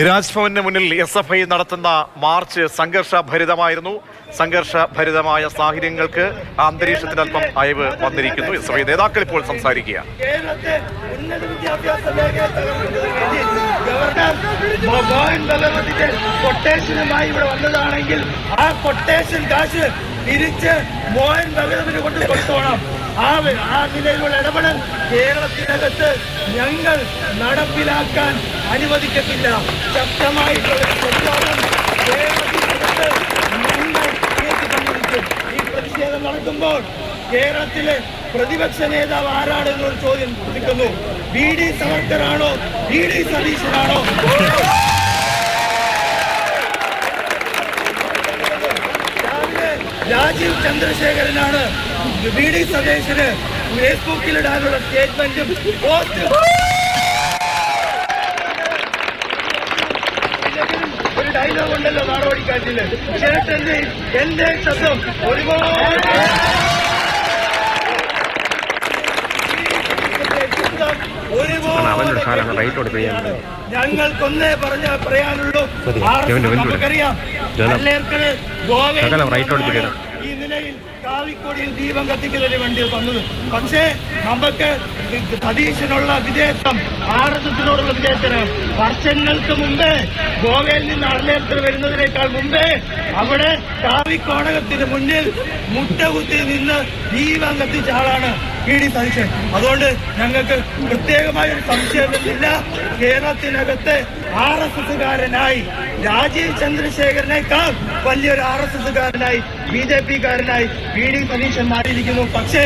രാജ്ഭവന് മുന്നിൽ SFI നടത്തുന്ന March സംഘർഷഭരിതമായിരുന്നു. സംഘർഷഭരിതമായ സാഹചര്യങ്ങൾക്ക് അന്തരീക്ഷത്തിൽ അല്പം അയവ് വന്നിരിക്കുന്നു. SFI നേതാക്കൾ ഇപ്പോൾ സംസാരിക്കുക. കേരളത്തെ ഉന്നത വിദ്യാഭ്യാസ മേഖല ഗവർണർ കൊട്ടേഷനുമായി ഇവിടെ വന്നതാണെങ്കിൽ ആ കൊട്ടേഷൻ കാശ് തിരിച്ച് മോഹൻ ഭഗവതിന് കൊണ്ട് കൊടുത്തോണം. ആ നിലയിലുള്ള ഇടപെടൽ കേരളത്തിനകത്ത് ഞങ്ങൾ നടപ്പിലാക്കാൻ അനുവദിക്കത്തില്ല. ശക്തമായിട്ടുള്ള പ്രതിഷേധം കേരളത്തിനകത്ത് ഞങ്ങൾ സംബന്ധിക്കും. ഈ പ്രതിഷേധം നടക്കുമ്പോൾ കേരളത്തിലെ പ്രതിപക്ഷ നേതാവ് ആരാണെന്നൊരു ചോദ്യം ഉദിക്കുന്നു. VD സവർക്കറാണോ VD സതീശനാണോ? രാജീവ് ചന്ദ്രശേഖരനാണ് VD സതീശന് ഫേസ്ബുക്കിലിടാനുള്ള സ്റ്റേറ്റ്മെന്റും പോസ്റ്റ്. ഒരു ഡയലോഗ് ഉണ്ടല്ലോ നാടോടിക്കാറ്റില്, ചേട്ടന്റെ എന്റെ ശബ്ദം ഒരുപാട് ഞങ്ങൾക്കൊന്നേ പറയാനുള്ളൂ. നമുക്കറിയാം ഈ നിലയിൽ കാവിക്കോടിയിൽ ദീപം കത്തിക്കുന്നതിന് വേണ്ടി വന്നത്. പക്ഷേ നമുക്ക് സതീശനുള്ള വിജയത്വം RSSനോടുള്ള വിജയത്തിന് വർഷങ്ങൾക്ക് മുമ്പേ ഗോവയിൽ നിന്ന് അർലേർക്കർ വരുന്നതിനേക്കാൾ മുമ്പേ അവിടെ കാവിക്കോടകത്തിന് മുന്നിൽ മുട്ടകുത്തി നിന്ന് ദീപം കത്തിച്ച ആളാണ് VD സതീശൻ. അതുകൊണ്ട് ഞങ്ങൾക്ക് കൃത്യമായൊരു സംശയമൊന്നുമില്ല. കേരളത്തിനകത്ത് RSSകാരനായി രാജീവ് ചന്ദ്രശേഖരനേക്കാൾ വലിയൊരു RSSകാരനായി BJPക്കാരനായി VD സതീശൻ മാറിയിരിക്കുന്നു. പക്ഷേ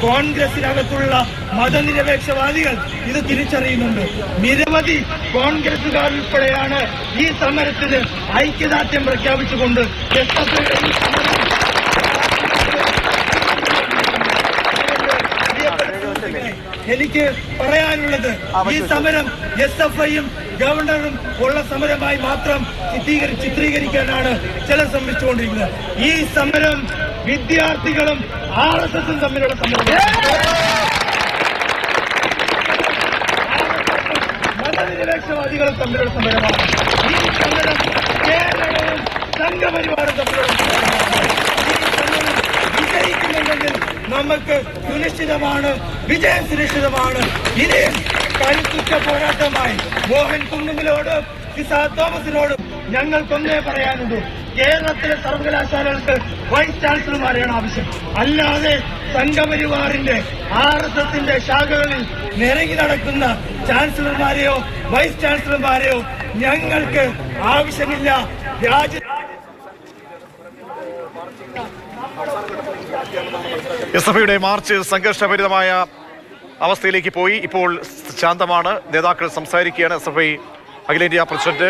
കോൺഗ്രസിനകത്തുള്ള മതനിരപേക്ഷവാദികൾ ഇത് തിരിച്ചറിയുന്നുണ്ട്. നിരവധി കോൺഗ്രസുകാർ ഉൾപ്പെടെയാണ് ഈ സമരത്തിന് ഐക്യദാർഢ്യം പ്രഖ്യാപിച്ചുകൊണ്ട് എനിക്ക് പറയാനുള്ളത്, ഈ സമരം SFIയും ഗവർണറും ഉള്ള സമരമായി മാത്രം ചിത്രീകരിക്കാനാണ് ചിലർ ശ്രമിച്ചുകൊണ്ടിരിക്കുന്നത്. ഈ സമരം വിദ്യാർത്ഥികളും RSSും തമ്മിലുള്ള സമരം, മതനിരപേക്ഷവാദികളും തമ്മിലുള്ള സമരമാണ്. ഈ സമരം കേരളവും സംഘപരിവാറും തമ്മിലുള്ള സമരമാണ്. വിജയിക്കുന്നുണ്ടെങ്കിൽ നമുക്ക് സുനിശ്ചിതമാണ്, വിജയം സുനിശ്ചിതമാണ്. ഇനിയും കരുത്തുറ്റ പോരാട്ടമായി മോഹൻ കുന്നുമിലോടും തോമസിനോടും ഞങ്ങൾക്കൊന്നേ പറയാനുള്ളൂ. കേരളത്തിലെ സർവകലാശാലകൾക്ക് വൈസ് ചാൻസലർമാരെയാണ് ആവശ്യം. അല്ലാതെ സംഘപരിവാറിന്റെ RSSന്റെ ശാഖകളിൽ നിറങ്ങി നടക്കുന്ന ചാൻസലർമാരെയോ വൈസ് ചാൻസലർമാരെയോ ഞങ്ങൾക്ക് ആവശ്യമില്ല. SFIയുടെ മാർച്ച് സംഘർഷഭരിതമായ അവസ്ഥയിലേക്ക് പോയി. ഇപ്പോൾ ശാന്തമാണ്. നേതാക്കൾ സംസാരിക്കുകയാണ്. SFI അഖിലേന്ത്യാ പ്രസിഡന്റ്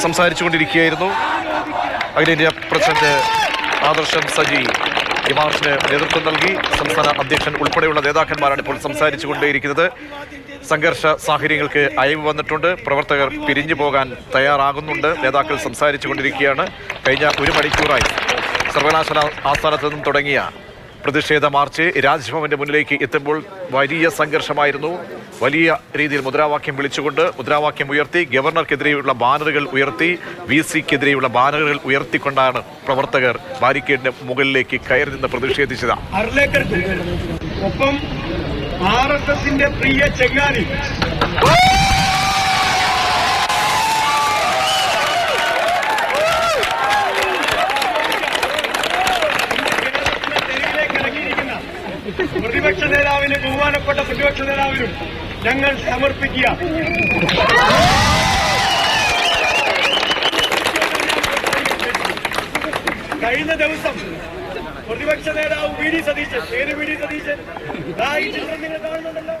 സംസാരിച്ചുകൊണ്ടിരിക്കുകയായിരുന്നു. അഖിലേന്ത്യാ പ്രസിഡന്റ് ആദർശം സജി ഈ മാർച്ചിന് നേതൃത്വം നൽകി. സംസ്ഥാന അധ്യക്ഷൻ ഉൾപ്പെടെയുള്ള നേതാക്കന്മാരാണ് ഇപ്പോൾ സംസാരിച്ചുകൊണ്ടേയിരിക്കുന്നത്. സംഘർഷ സാഹചര്യങ്ങൾക്ക് അയവ് വന്നിട്ടുണ്ട്. പ്രവർത്തകർ പിരിഞ്ഞു പോകാൻ തയ്യാറാകുന്നുണ്ട്. നേതാക്കൾ സംസാരിച്ചുകൊണ്ടിരിക്കുകയാണ്. കഴിഞ്ഞ ഒരു മണിക്കൂറായി സർവകലാശാല ആസ്ഥാനത്ത് നിന്നും തുടങ്ങിയ പ്രതിഷേധ മാർച്ച് രാജ്ഭവന്റെ മുന്നിലേക്ക് എത്തുമ്പോൾ വലിയ സംഘർഷമായിരുന്നു. വലിയ രീതിയിൽ മുദ്രാവാക്യം വിളിച്ചുകൊണ്ട് മുദ്രാവാക്യം ഉയർത്തി, ഗവർണർക്കെതിരെയുള്ള ബാനറുകൾ ഉയർത്തി, VCക്കെതിരെയുള്ള ബാനറുകൾ ഉയർത്തിക്കൊണ്ടാണ് പ്രവർത്തകർ ബാരിക്കേഡിന്റെ മുകളിലേക്ക് കയറി നിന്ന് പ്രതിഷേധിച്ചത്. ഒപ്പം RSSന്റെ പ്രിയ ചെങ്ങാതി പ്രതിപക്ഷ നേതാവിന്, ബഹുമാനപ്പെട്ട പ്രതിപക്ഷ നേതാവിനും ഞങ്ങൾ സമർപ്പിക്കുക. കഴിഞ്ഞ ദിവസം പ്രതിപക്ഷ നേതാവ് VD സതീശൻ, ഏത് VD സതീശൻ? ഈ ചിത്രം നിങ്ങൾ കാണുന്നുണ്ടല്ലോ.